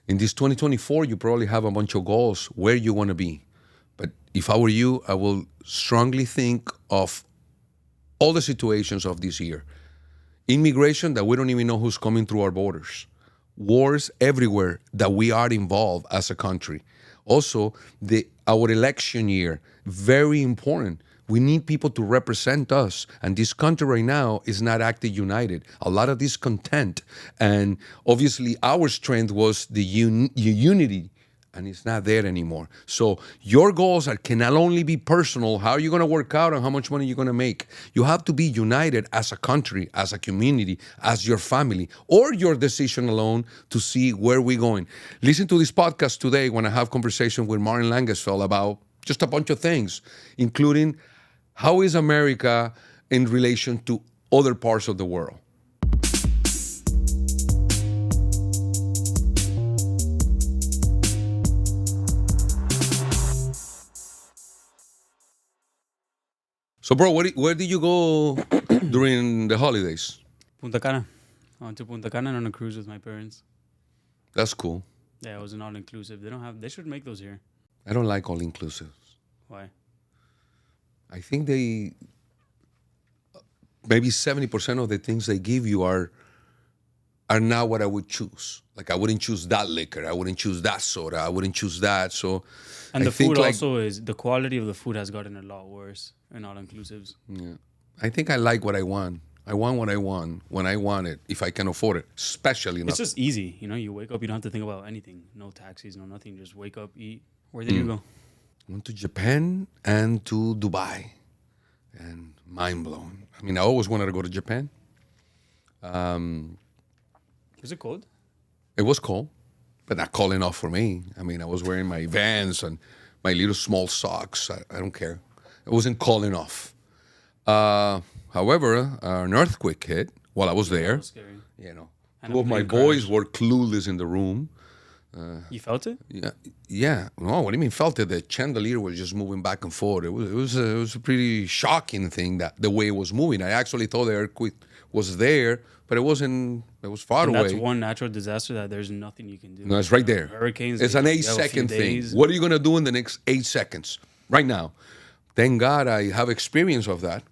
In this 2024, you probably have a bunch of goals where you want to be. But if I were you, I will strongly think of all the situations of this year. Immigration, that we don't even know who's coming through our borders. Wars everywhere that we are involved as a country. Also, our election year, very important. We need people to represent us. And this country right now is not acting united. A lot of discontent. And obviously, our strength was the unity. And it's not there anymore. So your goals cannot only be personal, how are you going to work out and how much money you're going to make. You have to be united as a country, as a community, as your family, or your decision alone to see where we're going. Listen to this podcast today when I have conversation with Martin Langesfeld about just a bunch of things, including how is America in relation to other parts of the world. So, bro, where did you go during the holidays? Punta Cana. I went to Punta Cana on a cruise with my parents. That's cool. Yeah, it was an all-inclusive. They should make those here. I don't like all-inclusives. Why? I think maybe 70% of the things they give you are not what I would choose. Like, I wouldn't choose that liquor. I wouldn't choose that soda. I wouldn't choose that. So, and the food also the quality of the food has gotten a lot worse in all-inclusives. Yeah. I think I like what I want. I want what I want when I want it, if I can afford it, especially It's just easy. You wake up, you don't have to think about anything. No taxis, no nothing. Just wake up, eat. Where did you go? I went to Japan and to Dubai. And mind blown. I mean, I always wanted to go to Japan. Was it cold? It was cold, but not cold enough for me. I mean, I was wearing my Vans and my little small socks. I don't care. It wasn't cold enough. However, an earthquake hit while I was there. That was scary. Two of my boys were clueless in the room. You felt it? Yeah. No, what do you mean felt it? The chandelier was just moving back and forth. It was a pretty shocking thing that the way it was moving. I actually thought the earthquake was there, but it wasn't. It was far away. That's one natural disaster that there's nothing you can do. No, it's right there. Hurricanes. It's an 8-second thing. What are you gonna do in the next 8 seconds? Right now. Thank God I have experience of that.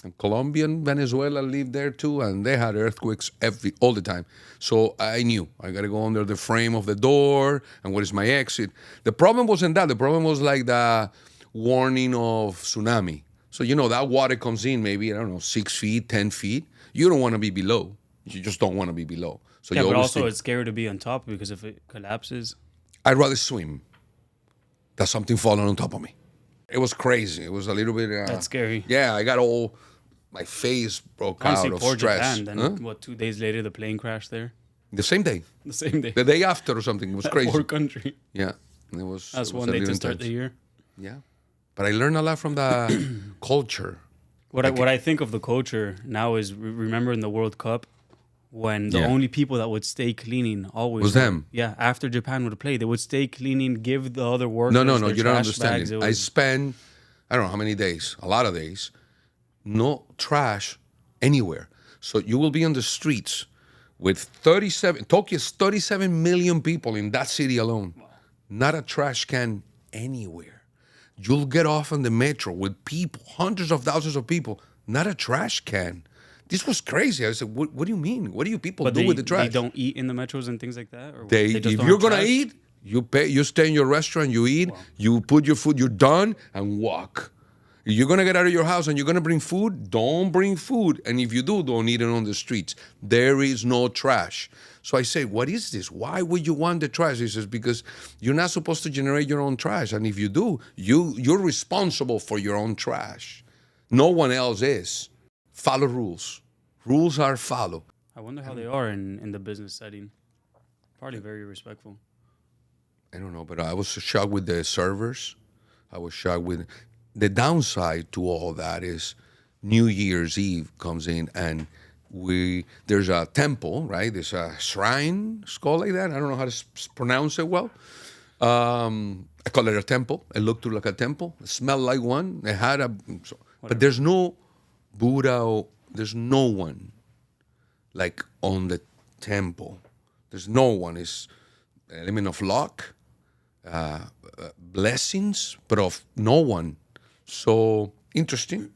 And Colombia and Venezuela lived there too, and they had earthquakes all the time. So I knew I got to go under the frame of the door, and what is my exit? The problem wasn't that. The problem was like the warning of tsunami. So, that water comes in maybe, 6 feet, 10 feet. You don't want to be below. You just don't want to be below. So yeah, but also it's scary to be on top because if it collapses. I'd rather swim than something falling on top of me. It was crazy. It was a little bit... That's scary. Yeah, I got my face broke Honestly, out of poor stress. Japan. Then 2 days later, the plane crashed there. The same day. The same day. The day after or something. It was crazy. Poor country. Yeah. That's one day to start the year. Yeah. But I learned a lot from the culture. What I think of the culture now is, remember in the World Cup, when the only people that would stay cleaning always... Was them. Yeah, after Japan would play, they would stay cleaning, give the other workers No, their you don't trash understand bags. it. I spent, I don't know how many days, a lot of days, no trash anywhere. So you will be on the streets with Tokyo's 37 million people in that city alone. Wow. Not a trash can anywhere. You'll get off on the metro with people, hundreds of thousands of people, not a trash can. This was crazy. I said, what do you mean? What do you people do with the trash? They don't eat in the metros and things like that? Or if you're going to eat, you pay. You stay in your restaurant, you eat, you put your food, you're done, and walk. If you're going to get out of your house and you're going to bring food, don't bring food. And if you do, don't eat it on the streets. There is no trash. So I say, what is this? Why would you want the trash? He says, because you're not supposed to generate your own trash. And if you do, you're responsible for your own trash. No one else is. Follow rules. Rules are followed. I wonder how they are in the business setting. Probably very respectful. I don't know, but I was shocked with the servers. I was shocked with... The downside to all that is New Year's Eve comes in and there's a temple, right? There's a shrine, it's called like that. I don't know how to pronounce it well. I call it a temple. It looked like a temple. It smelled like one. It had but there's no Buddha. There's no one like on the temple. There's no one. element of luck, blessings, but of no one. So interesting.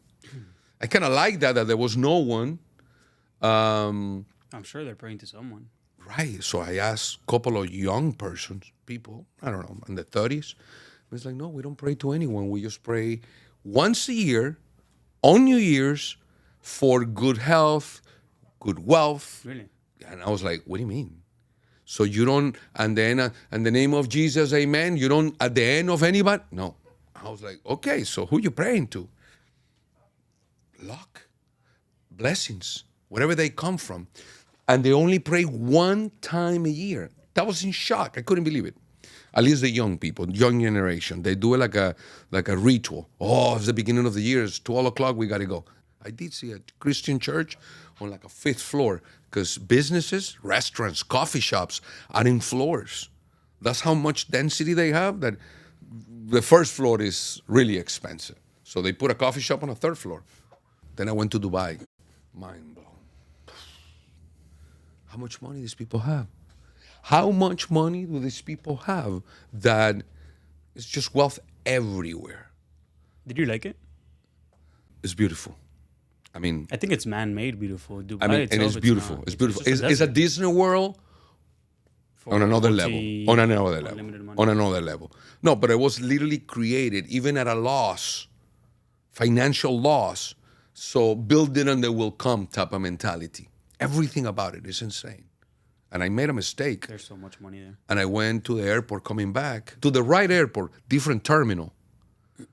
I kind of like that there was no one. I'm sure they're praying to someone. Right. So I asked a couple of young people, I don't know, in the 30s. It's like, no, we don't pray to anyone. We just pray once a year on New Year's for good health, good wealth. Really? And I was like, what do you mean? So you don't, and then in the name of Jesus, amen, you don't, at the end of anybody? No. I was like, okay, so who you praying to? Luck, blessings, wherever they come from. And they only pray one time a year. That was in shock. I couldn't believe it. At least the young people, young generation, they do it like a ritual. Oh, it's the beginning of the year. It's 12 o'clock. We got to go. I did see a Christian church on like a 5th floor because businesses, restaurants, coffee shops are in floors. That's how much density they have that the first floor is really expensive. So they put a coffee shop on a 3rd floor. Then I went to Dubai. Mind blown. How much money these people have? How much money do these people have that it's just wealth everywhere? Did you like it? It's beautiful. I mean, I think it's man-made beautiful. Dubai and itself, it's beautiful. not. It's beautiful. just It's a Disney World on another level. On another level. Unlimited money. On another level. No, but it was literally created even at a loss, financial loss. So build it and they will come type of mentality. Everything about it is insane. And I made a mistake. There's so much money there. And I went to the airport coming back, to the right airport, different terminal.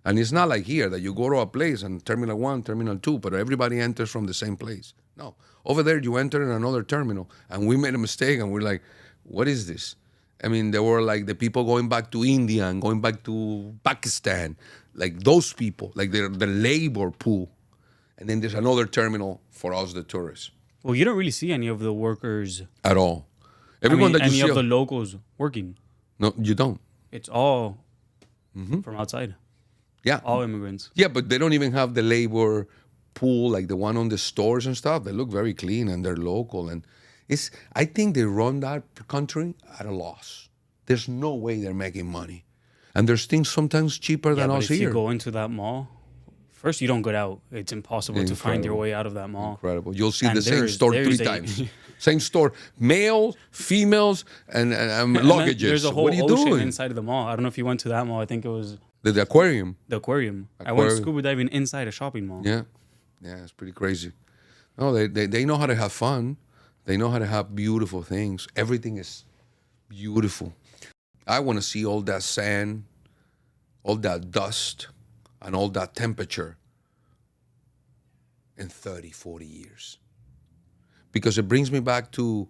And it's not like here that you go to a place and Terminal 1, Terminal 2, but everybody enters from the same place. No. Over there, you enter in another terminal. And we made a mistake and we're like, what is this? I mean, there were like the people going back to India and going back to Pakistan, like those people, like the labor pool. And then there's another terminal for us, the tourists. Well, you don't really see any of the workers At all. Everyone that you any see. of the locals working. No, you don't. It's all from outside. Yeah. All immigrants. Yeah, but they don't even have the labor pool like the one on the stores and stuff. They look very clean and they're local. And I think they run that country at a loss. There's no way they're making money. And there's things sometimes cheaper than us if here. you go into that mall, first you don't get out. It's impossible to find your way out of that mall. Incredible. You'll see And the same store there 3 is times. Same store. Males, females, and luggages. There's a whole what are you ocean doing? inside of the mall. I don't know if you went to that mall. I think it was The aquarium. the aquarium. I went scuba diving inside a shopping mall. Yeah. Yeah, it's pretty crazy. No, they know how to have fun. They know how to have beautiful things. Everything is beautiful. I want to see all that sand, all that dust, and all that temperature in 30, 40 years. Because it brings me back to,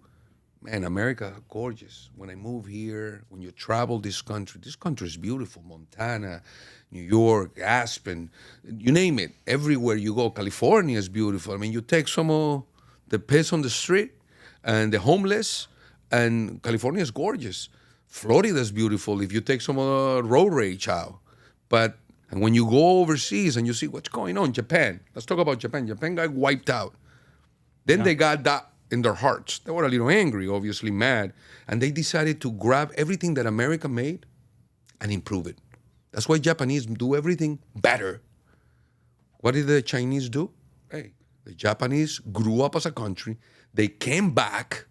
man, America, gorgeous. When I move here, when you travel this country is beautiful. Montana, New York, Aspen, you name it. Everywhere you go, California is beautiful. I mean, you take some of the piss on the street and the homeless, and California is gorgeous. Florida is beautiful if you take some of the road rage out. And when you go overseas and you see what's going on, Japan, let's talk about Japan. Japan got wiped out. Then they got that in their hearts. They were a little angry, obviously mad, and they decided to grab everything that America made and improve it. That's why Japanese do everything better. What did the Chinese do? Hey, the Japanese grew up as a country. They came back.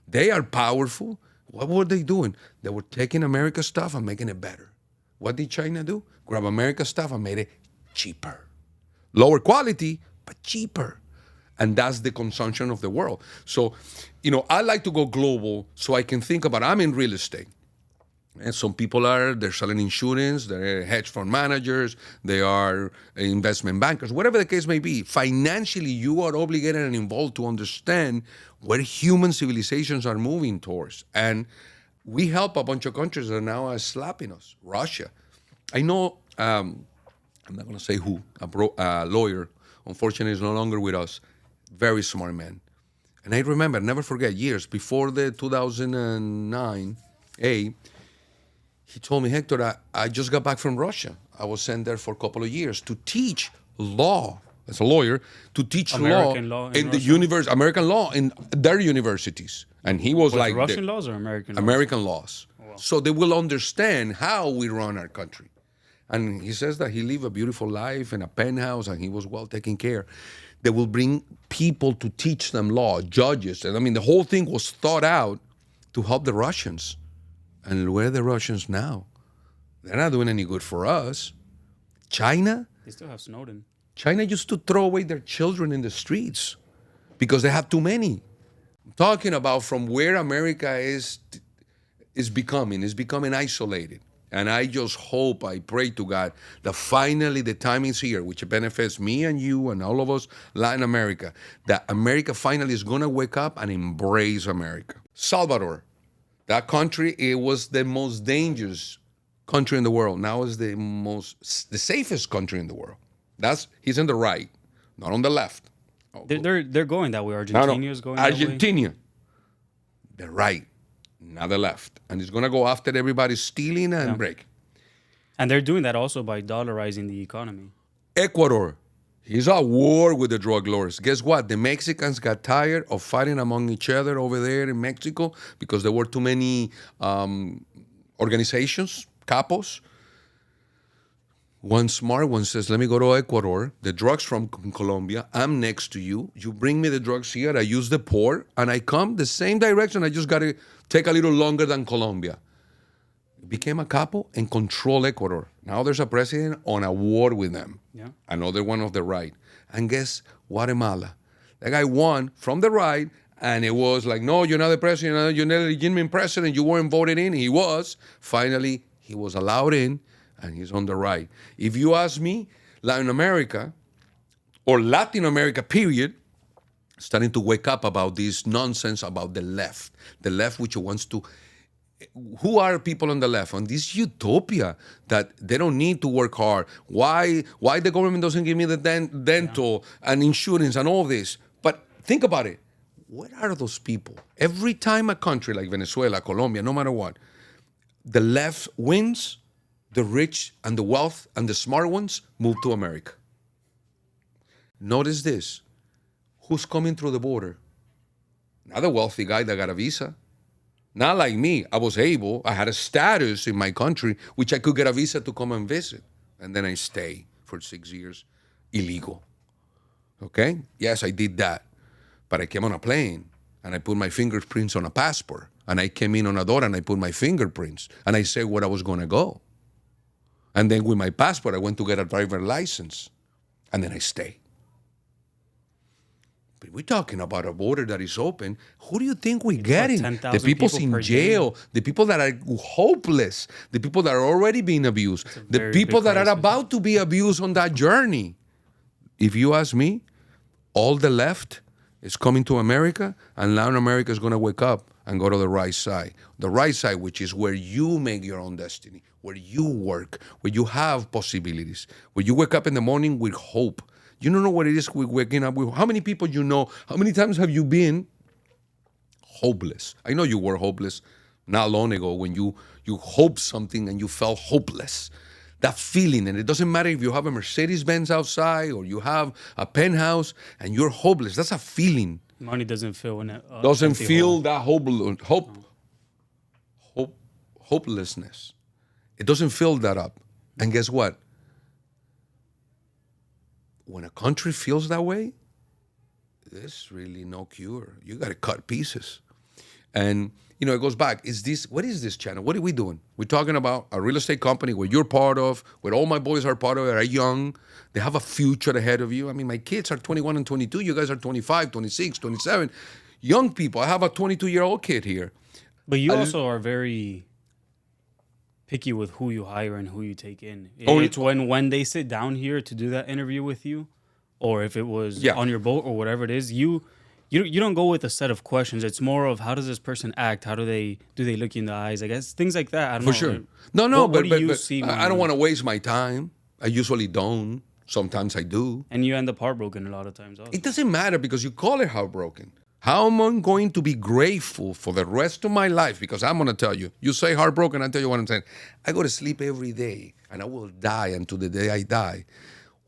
They are powerful. What were they doing? They were taking America's stuff and making it better. What did China do? Grab America's stuff and made it cheaper. Lower quality, but cheaper. And that's the consumption of the world. So, I like to go global so I can think about, I'm in real estate. And some people they're selling insurance, they're hedge fund managers, they are investment bankers, whatever the case may be. Financially, you are obligated and involved to understand where human civilizations are moving towards. And we help a bunch of countries that now are slapping us. Russia. I know, I'm not going to say who, a lawyer, unfortunately, is no longer with us. Very smart man. And I remember, never forget, years before the 2009, he told me, Hector, I just got back from Russia. I was sent there for a couple of years to teach law, as a lawyer, to teach American law in the Russia? American law in their universities. And he was With like Russian laws or American laws? American laws. wow. So they will understand how we run our country. And he says that he lived a beautiful life in a penthouse and he was well taken care. They will bring people to teach them law, judges. And I mean, the whole thing was thought out to help the Russians. And where are the Russians now? They're not doing any good for us. China? They still have Snowden. China used to throw away their children in the streets because they have too many. I'm talking about from where America is becoming isolated. And I just hope, I pray to God that finally the time is here, which benefits me and you and all of us Latin America, that America finally is going to wake up and embrace America. Salvador, that country, it was the most dangerous country in the world. Now it's the safest country in the world. He's on the right, not on the left. They're going that way. Argentina is going that way. Argentina, the right, not the left. And it's going to go after everybody stealing and breaking. And they're doing that also by dollarizing the economy. Ecuador, he's at war with the drug lords. Guess what? The Mexicans got tired of fighting among each other over there in Mexico because there were too many organizations, capos. One smart one says, let me go to Ecuador. The drugs from Colombia. I'm next to you. You bring me the drugs here. I use the port. And I come the same direction. I just got to take a little longer than Colombia. Became a capo and control Ecuador. Now there's a president on a war with them. Yeah. Another one of the right. And guess Guatemala. That guy won from the right. And it was like, no, you're not the president. You're not a legitimate president. You weren't voted in. He was. Finally, he was allowed in. And he's on the right. If you ask me, Latin America, or Latin America, period, starting to wake up about this nonsense about the left. The left which wants to... Who are people on the left? On this utopia that they don't need to work hard. Why the government doesn't give me the dental and insurance and all this? But think about it. What are those people? Every time a country like Venezuela, Colombia, no matter what, the left wins, the rich and the wealth and the smart ones move to America. Notice this. Who's coming through the border? Not the wealthy guy that got a visa. Not like me. I had a status in my country, which I could get a visa to come and visit. And then I stay for 6 years, illegal. Okay? Yes, I did that. But I came on a plane and I put my fingerprints on a passport. And I came in on a door and I put my fingerprints. And I said where I was going to go. And then with my passport, I went to get a driver's license. And then I stay. But we're talking about a border that is open. Who do you think we're getting? The people in jail, the people that are hopeless, the people that are already being abused, the people that are about to be abused on that journey. If you ask me, all the left is coming to America, and Latin America is going to wake up and go to the right side. The right side, which is where you make your own destiny, where you work, where you have possibilities, where you wake up in the morning with hope. You don't know what it is with waking up with. How many people you know? How many times have you been hopeless? I know you were hopeless not long ago when you hoped something and you felt hopeless. That feeling, and it doesn't matter if you have a Mercedes-Benz outside or you have a penthouse and you're hopeless. That's a feeling. Money doesn't feel doesn't feel that hopelessness. It doesn't fill that up. And guess what? When a country feels that way, there's really no cure. You got to cut pieces. And, it goes back. What is this channel? What are we doing? We're talking about a real estate company where you're part of, where all my boys are part of, are young. They have a future ahead of you. I mean, my kids are 21 and 22. You guys are 25, 26, 27. Young people. I have a 22-year-old kid here. But you also are very picky with who you hire and who you take in. It's when they sit down here to do that interview with you, or if it was on your boat or whatever it is, you don't go with a set of questions. It's more of how does this person act? How do they look you in the eyes? I guess things like that. I don't know. For sure. But I don't want to waste my time. I usually don't. Sometimes I do. And you end up heartbroken a lot of times also. It doesn't matter because you call it heartbroken. How am I going to be grateful for the rest of my life? Because I'm going to tell you. You say heartbroken, I'll tell you what I'm saying. I go to sleep every day, and I will die until the day I die.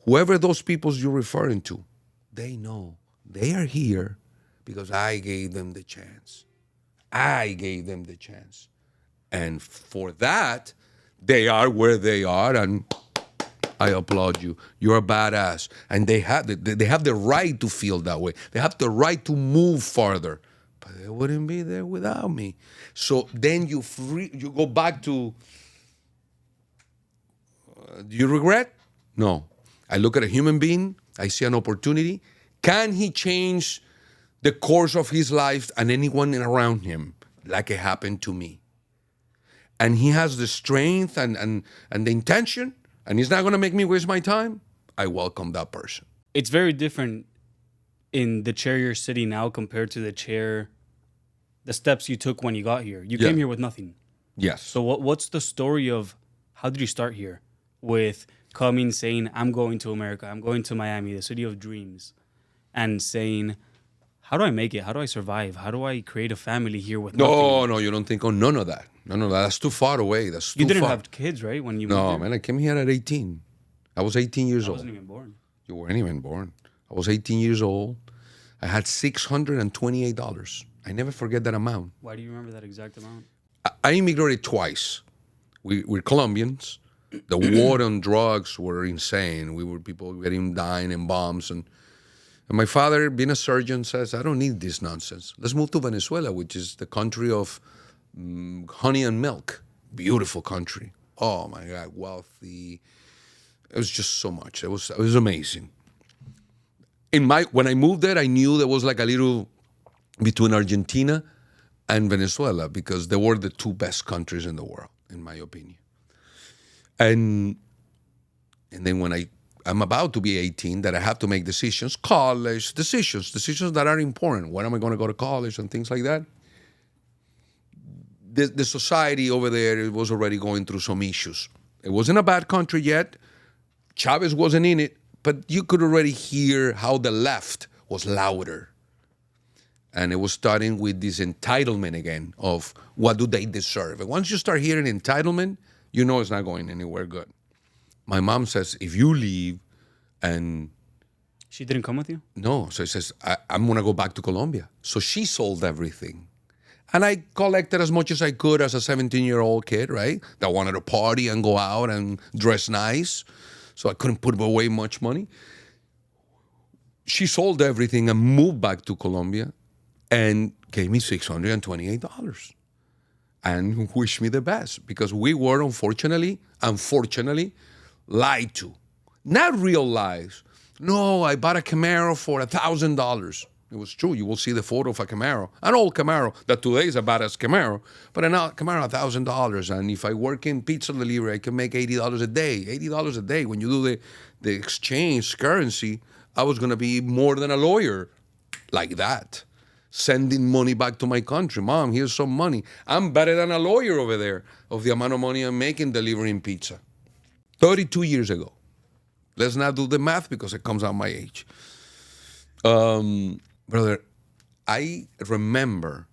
Whoever those people you're referring to, they know. They are here because I gave them the chance. I gave them the chance. And for that, they are where they are, and I applaud you. You're a badass. And they have the right to feel that way. They have the right to move farther. But they wouldn't be there without me. So then you go back to, do you regret? No. I look at a human being, I see an opportunity. Can he change the course of his life and anyone around him like it happened to me? And he has the strength and the intention, and he's not going to make me waste my time, I welcome that person. It's very different in the chair you're sitting now compared to the steps you took when you got here. You came here with nothing. Yes. So what's the story of how did you start here with coming, saying, I'm going to America, I'm going to Miami, the city of dreams, and saying, how do I make it? How do I survive? How do I create a family here with nothing? No, you don't think, none of that. No, that's too far away. That's too far. You didn't have kids, right? When you moved here? Man, I came here at 18. I was 18 years old. I wasn't even born. You weren't even born. I was 18 years old. I had $628. I never forget that amount. Why do you remember that exact amount? I immigrated twice. We're Colombians. The war on drugs were insane. We were people dying in bombs. And my father, being a surgeon, says, I don't need this nonsense. Let's move to Venezuela, which is the country of honey and milk. Beautiful country. Oh, my God, wealthy. It was just so much. It was amazing. When I moved there, I knew there was like a little between Argentina and Venezuela because they were the two best countries in the world, in my opinion. And then when I'm about to be 18, that I have to make decisions, college decisions that are important. When am I going to go to college and things like that? The society over there, it was already going through some issues. It wasn't a bad country yet. Chavez wasn't in it, but you could already hear how the left was louder. And it was starting with this entitlement again of what do they deserve. And once you start hearing entitlement, you know it's not going anywhere good. My mom says, if you leave and... She didn't come with you? No. So she says, I'm going to go back to Colombia. So she sold everything. And I collected as much as I could as a 17-year-old kid, right? That wanted to party and go out and dress nice. So I couldn't put away much money. She sold everything and moved back to Colombia and gave me $628 and wished me the best because we were unfortunately, lied to. Not real lies. No, I bought a Camaro for $1,000. It was true. You will see the photo of a Camaro, an old Camaro that today is a badass Camaro, but a Camaro $1,000. And if I work in pizza delivery, I can make $80 a day. $80 a day. When you do the exchange currency, I was going to be more than a lawyer like that, sending money back to my country. Mom, here's some money. I'm better than a lawyer over there of the amount of money I'm making delivering pizza. 32 years ago. Let's not do the math because it comes out my age. Brother, I remember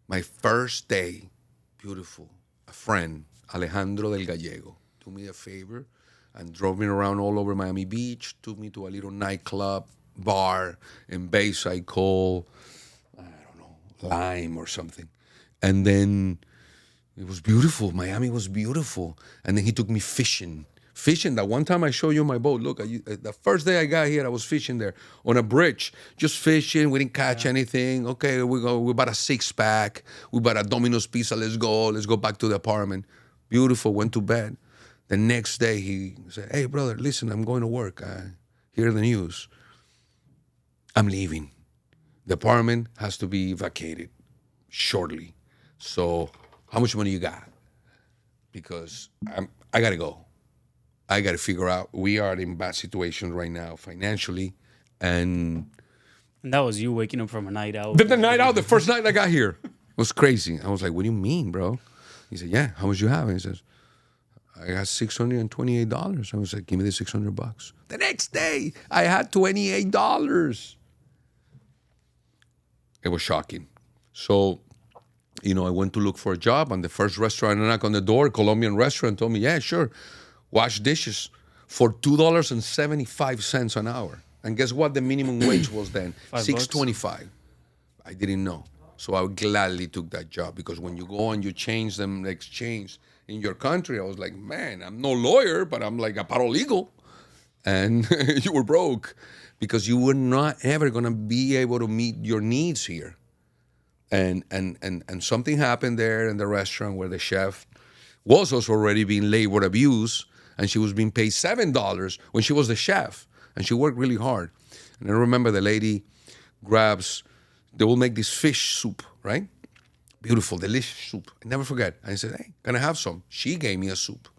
my first day, beautiful, a friend, Alejandro del Gallego, do me a favor and drove me around all over Miami Beach, took me to a little nightclub, bar in Bayside called, I don't know, Lime or something. And then it was beautiful. Miami was beautiful. And then he took me fishing. That one time I showed you my boat. Look, the first day I got here, I was fishing there on a bridge, just fishing. We didn't catch anything. Okay, we bought a 6-pack. We bought a Domino's pizza. Let's go back to the apartment. Beautiful, went to bed. The next day he said, hey, brother, listen, I'm going to work. Hear the news. I'm leaving. The apartment has to be vacated shortly. So how much money you got? Because I got to go. I got to figure out, we are in bad situation right now financially. And that was you waking up from a night out. The night out, the first night I got here. It was crazy. I was like, what do you mean, bro? He said, yeah, how much you have? And he says, I got $628. I was like, give me the $600. The next day, I had $28. It was shocking. So, I went to look for a job, and the first restaurant I knocked on the door, Colombian restaurant, told me, yeah, sure. Wash dishes for $2.75 an hour. And guess what the minimum wage was then? $6.25. I didn't know. So I gladly took that job because when you go and you change them, exchange in your country, I was like, man, I'm no lawyer, but I'm like a paralegal. And you were broke because you were not ever going to be able to meet your needs here. And something happened there in the restaurant where the chef was also already being labor abused, and she was being paid $7 when she was the chef, and she worked really hard. And I remember the lady they will make this fish soup, right? Beautiful, delicious soup. I never forget. I said, hey, can I have some? She gave me a soup.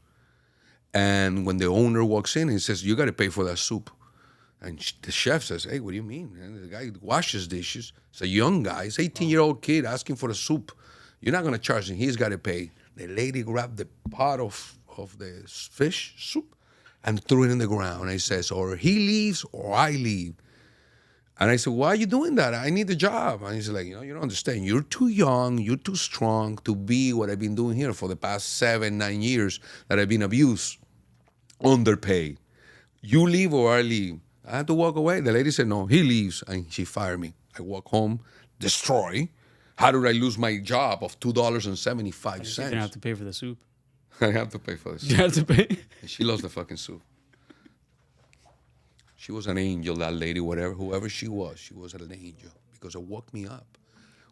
And when the owner walks in, he says, you got to pay for that soup. And the chef says, hey, what do you mean? And the guy washes dishes. It's a young guy. It's an 18-year-old kid asking for a soup. You're not going to charge him. He's got to pay. The lady grabbed the pot of the fish soup and threw it in the ground. And he says, or he leaves or I leave. And I said, why are you doing that? I need the job. And he's like, you don't understand. You're too young. You're too strong to be what I've been doing here for the past 7-9 years that I've been abused, underpaid. You leave or I leave. I had to walk away. The lady said, no, he leaves. And she fired me. I walk home, destroy. How did I lose my job of $2.75? You didn't have to pay for the soup. I have to pay for the soup. You have to pay? And she lost the fucking soup. She was an angel, that lady, whoever she was an angel because it woke me up.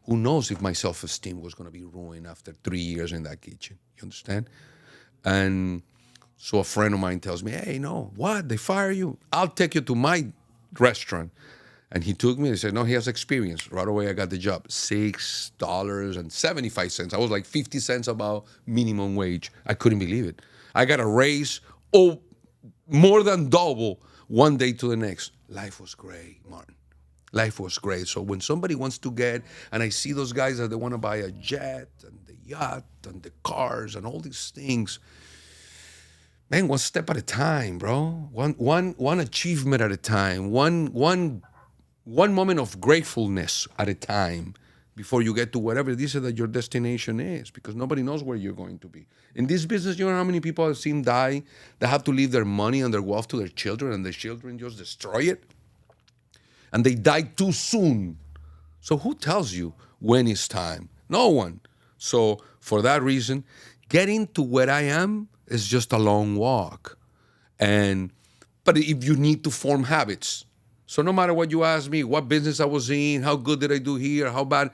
Who knows if my self-esteem was going to be ruined after 3 years in that kitchen. You understand? And so a friend of mine tells me, hey, no, what? They fire you? I'll take you to my restaurant. And he took me and said, no, he has experience. Right away, I got the job. $6.75. I was like 50 cents above minimum wage. I couldn't believe it. I got a raise, more than double one day to the next. Life was great, Martin. Life was great. So when somebody wants to get, and I see those guys that they want to buy a jet and the yacht and the cars and all these things, man, one step at a time, bro. One achievement at a time. One moment of gratefulness at a time before you get to whatever it is that your destination is, because nobody knows where you're going to be. In this business, you know how many people I've seen die that have to leave their money and their wealth to their children, and their children just destroy it? And they die too soon. So who tells you when it's time? No one. So for that reason, getting to where I am is just a long walk. But if you need to form habits. So no matter what you ask me, what business I was in, how good did I do here, how bad,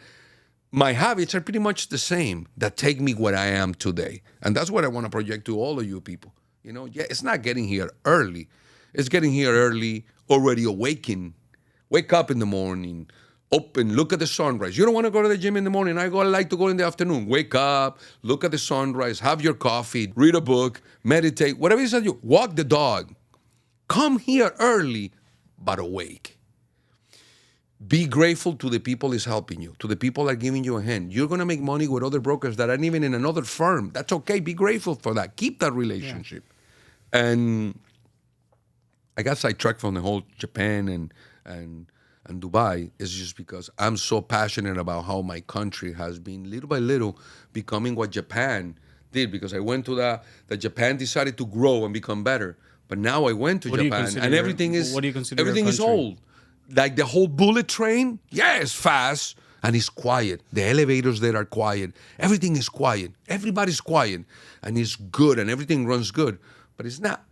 my habits are pretty much the same that take me where I am today. And that's what I want to project to all of you people. It's not getting here early. It's getting here early, already awakened. Wake up in the morning, open, look at the sunrise. You don't want to go to the gym in the morning. I like to go in the afternoon. Wake up, look at the sunrise, have your coffee, read a book, meditate, whatever it is that you walk the dog. Come here early, but awake. Be grateful to the people is helping you, to the people that are giving you a hand. You're going to make money with other brokers that aren't even in another firm. That's okay. Be grateful for that. Keep that relationship. Yeah. And I got sidetracked from the whole Japan and Dubai is just because I'm so passionate about how my country has been little by little becoming what Japan did, because I went to that Japan decided to grow and become better. But now I went to Japan and everything is old. Like the whole bullet train, it's fast and it's quiet. The elevators there are quiet. Everything is quiet. Everybody's quiet and it's good and everything runs good. But it's not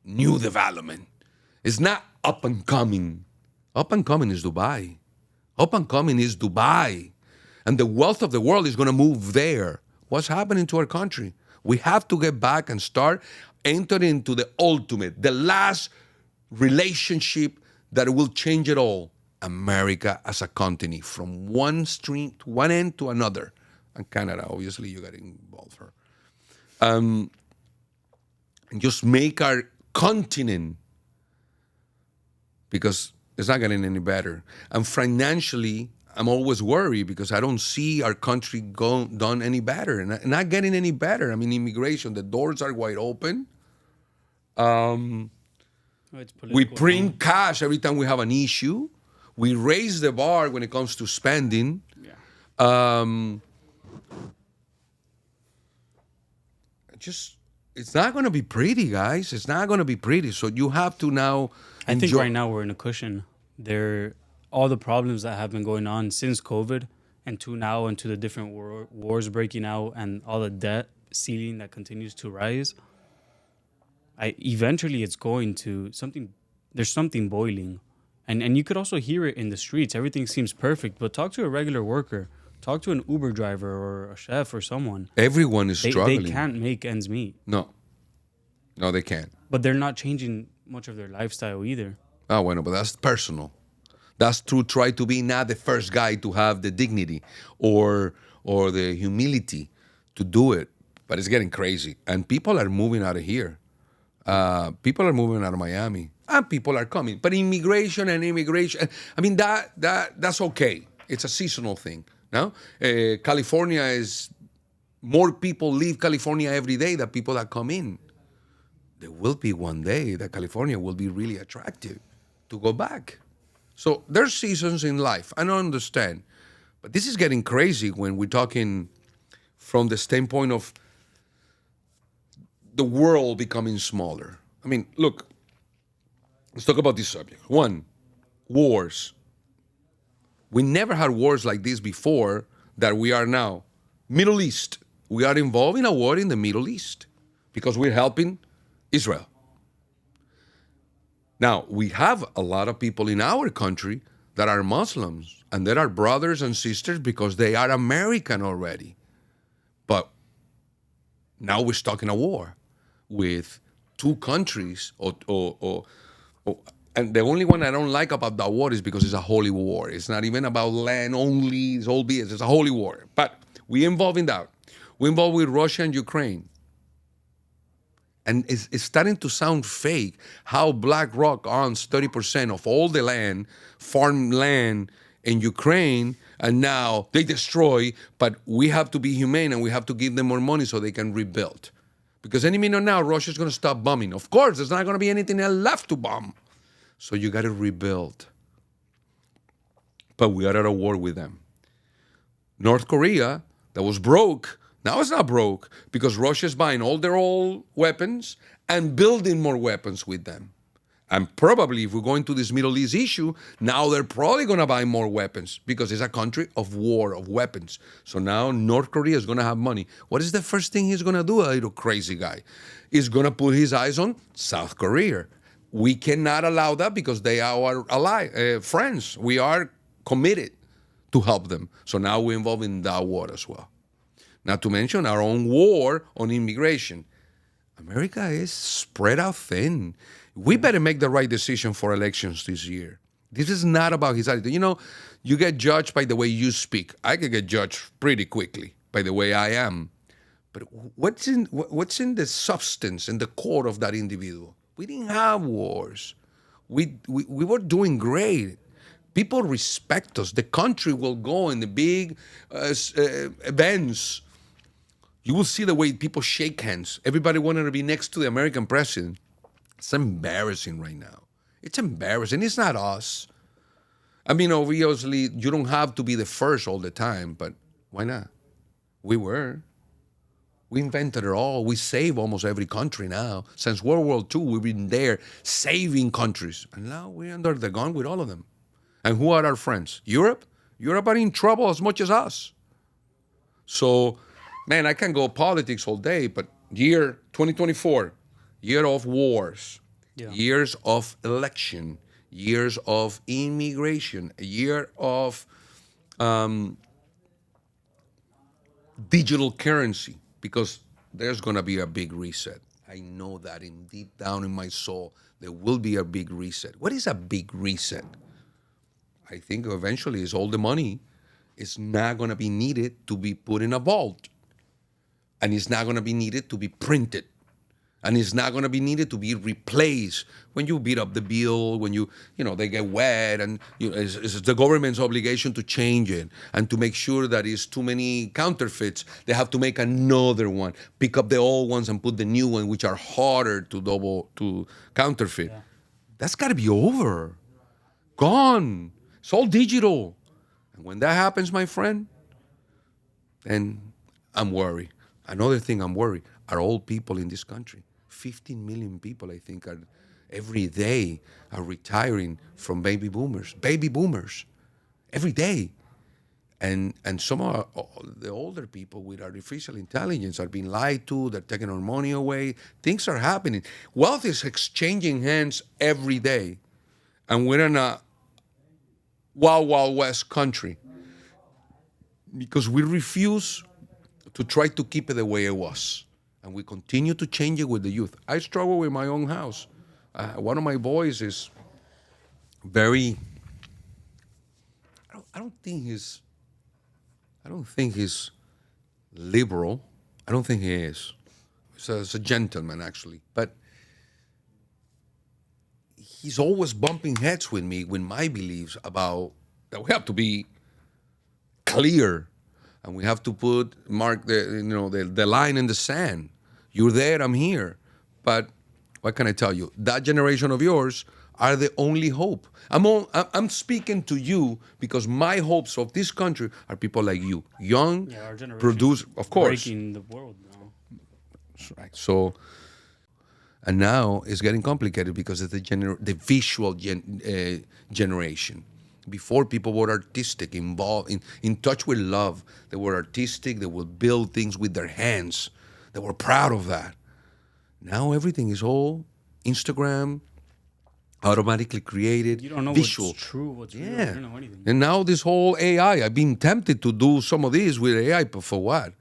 new development. It's not up and coming. Up and coming is Dubai. Up and coming is Dubai. And the wealth of the world is going to move there. What's happening to our country? We have to get back and start entering into the ultimate, the last relationship that will change it all. America as a continent, from one end to another. And Canada, obviously, you got to involve her. And just make our continent, because it's not getting any better. And financially, I'm always worried because I don't see our country done any better, and not getting any better. I mean, immigration, the doors are wide open. We print cash every time we have an issue. We raise the bar when it comes to spending. It's not going to be pretty, guys. It's not going to be pretty. So you have to now I think right now we're in a cushion. All the problems that have been going on since COVID and to now, and to the different wars breaking out and all the debt ceiling that continues to rise, eventually it's going to something. There's something boiling, and you could also hear it in the streets. Everything seems perfect, but talk to a regular worker, talk to an Uber driver or a chef or someone. Everyone is struggling. They can't make ends meet. No, they can't. But they're not changing much of their lifestyle either. Oh, bueno, but that's personal. That's to try to be not the first guy to have the dignity or the humility to do it. But it's getting crazy, and people are moving out of here. People are moving out of Miami, and people are coming. But immigration, I mean, that's okay. It's a seasonal thing. No, California is more people leave California every day than people that come in. There will be one day that California will be really attractive to go back. So there's seasons in life. I don't understand. But this is getting crazy when we're talking from the standpoint of the world becoming smaller. I mean, look, let's talk about this subject. One, wars. We never had wars like this before that we are now. Middle East. We are involved in a war in the Middle East because we're helping Israel. Now, we have a lot of people in our country that are Muslims, and there are brothers and sisters because they are American already. But now we're stuck in a war with two countries, and the only one I don't like about that war is because it's a holy war. It's not even about land only, it's all BS. It's a holy war. But we're involved in that. We're involved with Russia and Ukraine. And it's starting to sound fake how BlackRock owns 30% of all the land, farmland in Ukraine, and now they destroy, but we have to be humane and we have to give them more money so they can rebuild. Because any minute now, Russia's going to stop bombing. Of course, there's not going to be anything else left to bomb. So you got to rebuild. But we are at a war with them. North Korea, that was broke, now it's not broke because Russia's buying all their old weapons and building more weapons with them. And probably if we go into this Middle East issue, now they're probably going to buy more weapons because it's a country of war, of weapons. So now North Korea is going to have money. What is the first thing he's going to do, a little crazy guy? He's going to put his eyes on South Korea. We cannot allow that because they are our friends. We are committed to help them. So now we're involved in that war as well. Not to mention our own war on immigration. America is spread out thin. We better make the right decision for elections this year. This is not about his attitude. You know, you get judged by the way you speak. I could get judged pretty quickly by the way I am. But what's in the substance and the core of that individual? We didn't have wars. We were doing great. People respect us. The country will go in the big events. You will see the way people shake hands. Everybody wanted to be next to the American president. It's embarrassing right now. It's embarrassing. It's not us. I mean, obviously, you don't have to be the first all the time, but why not? We were. We invented it all. We save almost every country now. Since World War II, we've been there saving countries. And now we're under the gun with all of them. And who are our friends? Europe? Europe are in trouble as much as us. So, man, I can go politics all day, but year 2024, year of wars, years of election, years of immigration, a year of digital currency, because there's going to be a big reset. I know that deep down in my soul, there will be a big reset. What is a big reset? I think eventually is all the money is not going to be needed to be put in a vault. And it's not going to be needed to be printed. And it's not going to be needed to be replaced when you beat up the bill, when they get wet, and it's the government's obligation to change it and to make sure that it's too many counterfeits. They have to make another one, pick up the old ones and put the new one, which are harder to counterfeit. Yeah. That's got to be over. Gone. It's all digital. And when that happens, my friend, then I'm worried. Another thing I'm worried are old people in this country. 15 million people, I think, every day are retiring from baby boomers. Baby boomers. Every day. And some of the older people with artificial intelligence are being lied to. They're taking our money away. Things are happening. Wealth is exchanging hands every day. And we're in a wild, wild west country because we refuse to try to keep it the way it was. And we continue to change it with the youth. I struggle with my own house. One of my boys is very, I don't think he's liberal. I don't think he is. He's a gentleman, actually. But he's always bumping heads with me with my beliefs about that we have to be clear and we have to mark the line in the sand. You're there, I'm here. But what can I tell you? That generation of yours are the only hope. I'm speaking to you because my hopes of this country are people like you, young, produce, of course. Breaking the world now. That's right. So, and now it's getting complicated because of the visual generation. Before, people were artistic, involved, in touch with love. They were artistic. They would build things with their hands. They were proud of that. Now everything is all Instagram, automatically created, you don't know visual. What's true, what's real. You don't know anything. And now this whole AI, I've been tempted to do some of this with AI, but for what?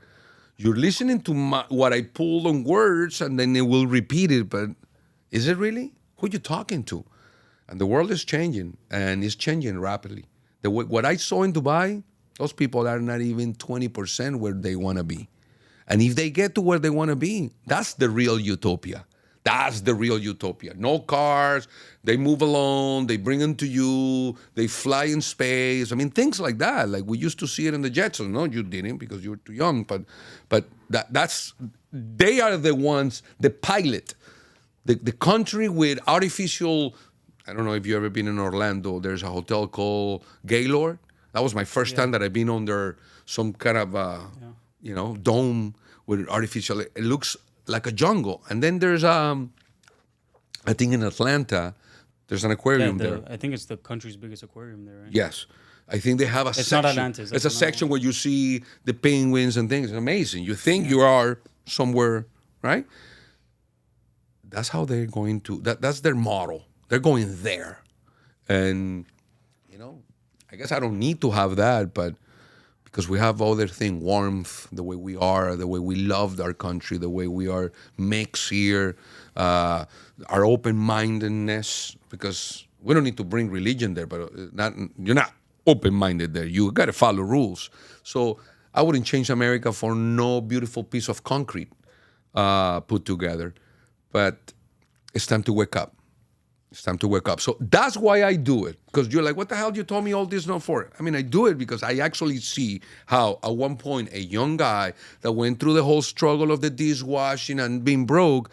You're listening to what I pulled on words, and then it will repeat it, but is it really? Who are you talking to? And the world is changing, and it's changing rapidly. What I saw in Dubai, those people are not even 20% where they want to be. And if they get to where they want to be, that's the real utopia. That's the real utopia. No cars, they move alone, they bring them to you, they fly in space. I mean, things like that. Like we used to see it in the Jetsons. No, you didn't because you were too young. But they are the ones, the pilot. The country with artificial, I don't know if you've ever been in Orlando, there's a hotel called Gaylord. That was my first time that I've been under some kind of, dome with artificial, it looks like a jungle. And then there's, I think in Atlanta, there's an aquarium there. I think it's the country's biggest aquarium there, right? Yes. I think they have a section. It's not Atlantis. It's a section where you see the penguins and things. It's amazing. You think you are somewhere, right? That's how they're going to, that's their model. They're going there. And, I guess I don't need to have that, but because we have other things, warmth, the way we are, the way we loved our country, the way we are mixed here, our open-mindedness, because we don't need to bring religion there, but you're not open-minded there. You got to follow rules. So I wouldn't change America for no beautiful piece of concrete put together. But it's time to wake up. It's time to wake up. So that's why I do it. Because you're like, what the hell you told me all this not for? I mean, I do it because I actually see how at one point a young guy that went through the whole struggle of the dishwashing and being broke,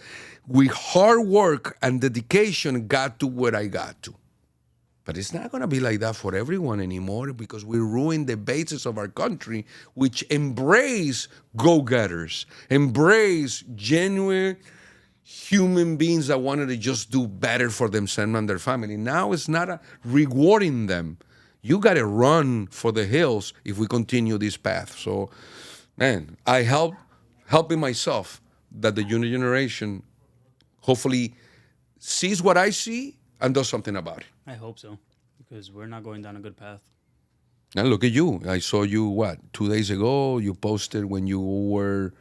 with hard work and dedication, got to where I got to. But it's not going to be like that for everyone anymore because we ruined the basis of our country, which embrace go-getters, embrace genuine human beings that wanted to just do better for themselves and their family. Now it's not rewarding them. You got to run for the hills if we continue this path. So, man, I helping myself that the younger generation hopefully sees what I see and does something about it. I hope so, because we're not going down a good path. And look at you. I saw you, 2 days ago, you posted when you were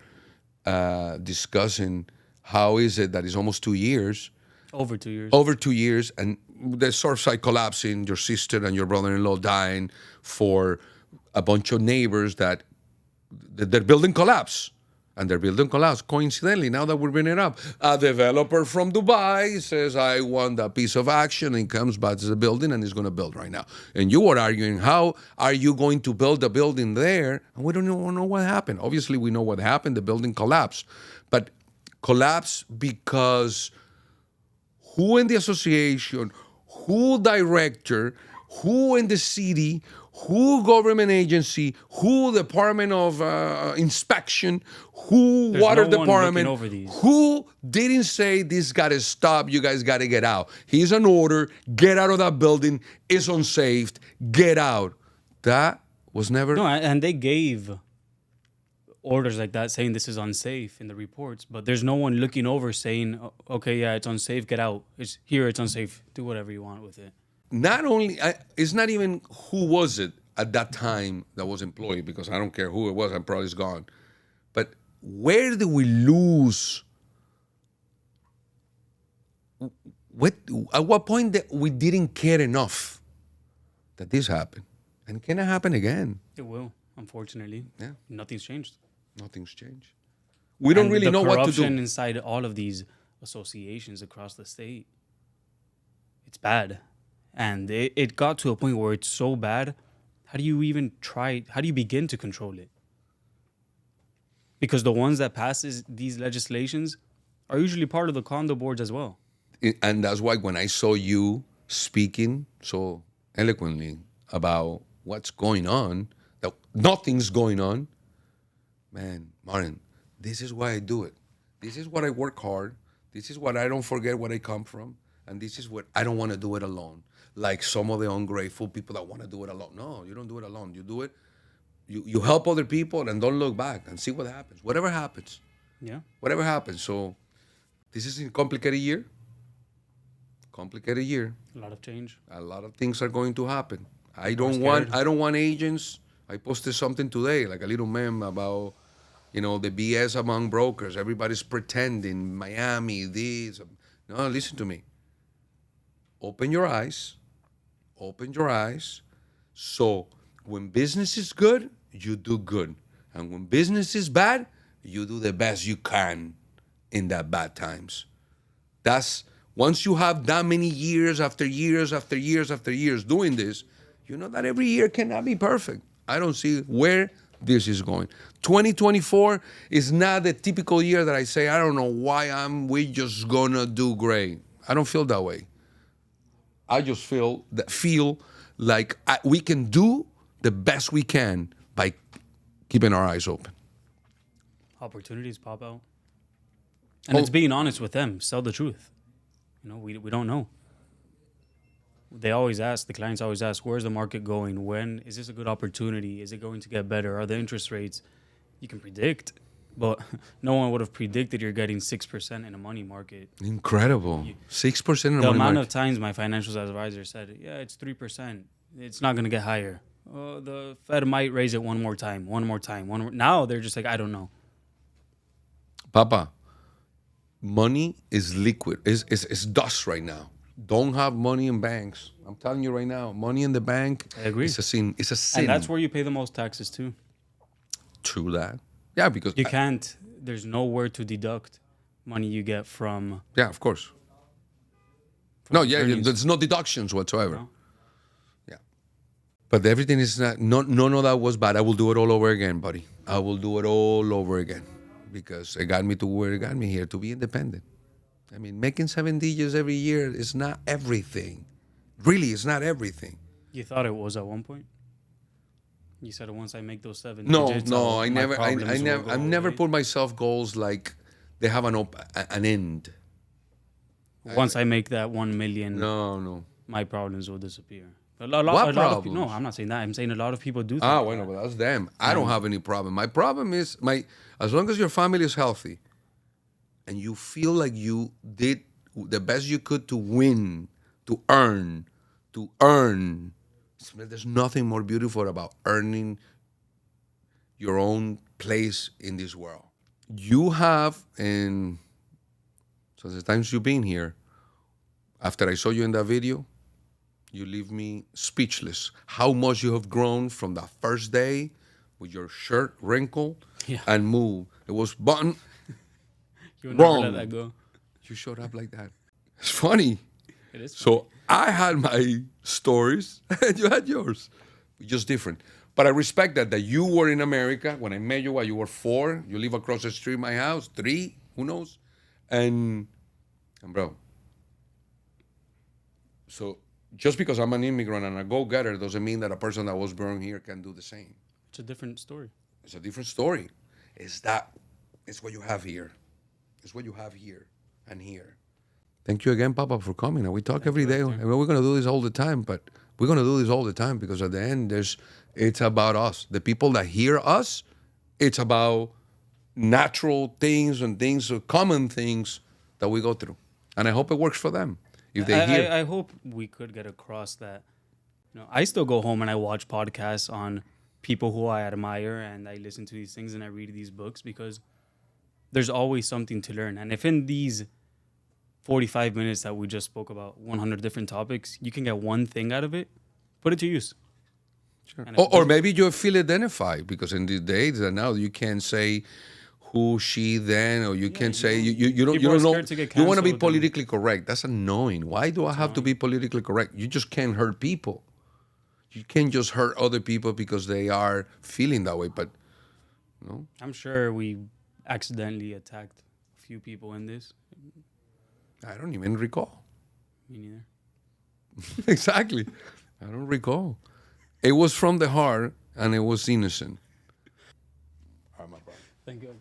discussing how is it that it's almost 2 years. Over 2 years. Over 2 years, and the source site collapsing, your sister and your brother-in-law dying, for a bunch of neighbors that their building collapsed. And their building collapsed. Coincidentally, now that we're bringing it up, a developer from Dubai says, I want a piece of action, and comes back to the building and is going to build right now. And you were arguing, how are you going to build a building there? And we don't even know what happened. Obviously, we know what happened. The building collapsed. But collapsed because who in the association, who director, who in the city, who government agency, who department of inspection, who There's water no one department, looking over these. who didn't say this got to stop, you guys got to get out. Here's an order, get out of that building, it's unsafe, get out. That was never. No, and they gave orders like that saying this is unsafe in the reports, but there's no one looking over saying, okay, yeah, it's unsafe, get out. It's unsafe, do whatever you want with it. Not only, it's not even who was it at that time that was employed, because I don't care who it was, I'm probably gone. But where did we lose? At what point that we didn't care enough that this happened? And it cannot happen again. It will, unfortunately. Yeah. Nothing's changed. Nothing's changed. We don't really know what to do. The corruption inside all of these associations across the state, it's bad. And it got to a point where it's so bad, how do you begin to control it? Because the ones that passes these legislations are usually part of the condo boards as well. And that's why when I saw you speaking so eloquently about what's going on, that nothing's going on, man, Martin, this is why I do it. This is what I work hard. This is what I don't forget where I come from. And this is what I don't want to do it alone. Like some of the ungrateful people that want to do it alone. No, you don't do it alone. You do it. You help other people and don't look back and see what happens. Whatever happens. Yeah. Whatever happens. So this is a complicated year. A lot of change. A lot of things are going to happen. I don't want agents. I posted something today, like a little meme about, the BS among brokers. Everybody's pretending Miami, this. No, listen to me. Open your eyes. So when business is good, you do good. And when business is bad, you do the best you can in that bad times. That's once you have that many years after years after years after years doing this, you know that every year cannot be perfect. I don't see where this is going. 2024 is not the typical year that I say, I don't know why we just gonna do great. I don't feel that way. I just feel like we can do the best we can by keeping our eyes open. Opportunities pop out. And it's being honest with them. Sell the truth. We don't know. The clients always ask, where's the market going? When? Is this a good opportunity? Is it going to get better? Are the interest rates? You can predict, but no one would have predicted you're getting 6% in a money market. Incredible. 6% in a money market. The amount of times my financial advisor said, yeah, it's 3%. It's not going to get higher. The Fed might raise it one more time. Now they're just like, I don't know. Papa, money is liquid. It's dust right now. Don't have money in banks. I'm telling you right now, money in the bank. I agree. It's a sin. And that's where you pay the most taxes too. True that. Yeah, because you can't. There's nowhere to deduct money you get from. Yeah, of course. No, yeah, there's no deductions whatsoever. No. Yeah, but everything is not. None of that was bad. I will do it all over again, buddy. I will do it all over again because it got me to where it got me here, to be independent. I mean, making 7 digits every year is not everything. Really, it's not everything. You thought it was at one point? You said once I make those 7 digits. No, I've never away. Put myself goals like they have an end. Once I make that 1 million, no, my problems will disappear. What problems? No, I'm not saying that. I'm saying a lot of people do. Well, but that's them. I don't have any problem. My problem is as long as your family is healthy, and you feel like you did the best you could to win, to earn. There's nothing more beautiful about earning your own place in this world. You have, and so the times you've been here, after I saw you in that video, you leave me speechless. How much you have grown from that first day with your shirt wrinkled and moved. It was button. You would never let that go. You showed up like that. It's funny. It is funny. So I had my stories and you had yours. Just different. But I respect that you were in America when I met you while you were 4. You live across the street from my house, 3, who knows? And bro. So just because I'm an immigrant and a go-getter doesn't mean that a person that was born here can do the same. It's a different story. It's what you have here. It's what you have here and here. Thank you again, Papa, for coming. We talk every day. We're going to do this all the time, but We're going to do this all the time because at the end, it's about us. The people that hear us, it's about natural things and common things that we go through. And I hope it works for them. If they hear. I hope we could get across that. I still go home and I watch podcasts on people who I admire, and I listen to these things and I read these books because there's always something to learn. And if in these 45 minutes that we just spoke about 100 different topics, you can get one thing out of it, put it to use. Sure. Or maybe you feel identified, because in these days and now you can't say who, she, then, or you can't say you don't know. You want to be politically correct. That's annoying. Why do I have to be politically correct? You just can't hurt people. You can't just hurt other people because they are feeling that way. But no, I'm sure we accidentally attacked a few people in this. I don't even recall. Me neither. Exactly. I don't recall. It was from the heart and it was innocent. Thank you.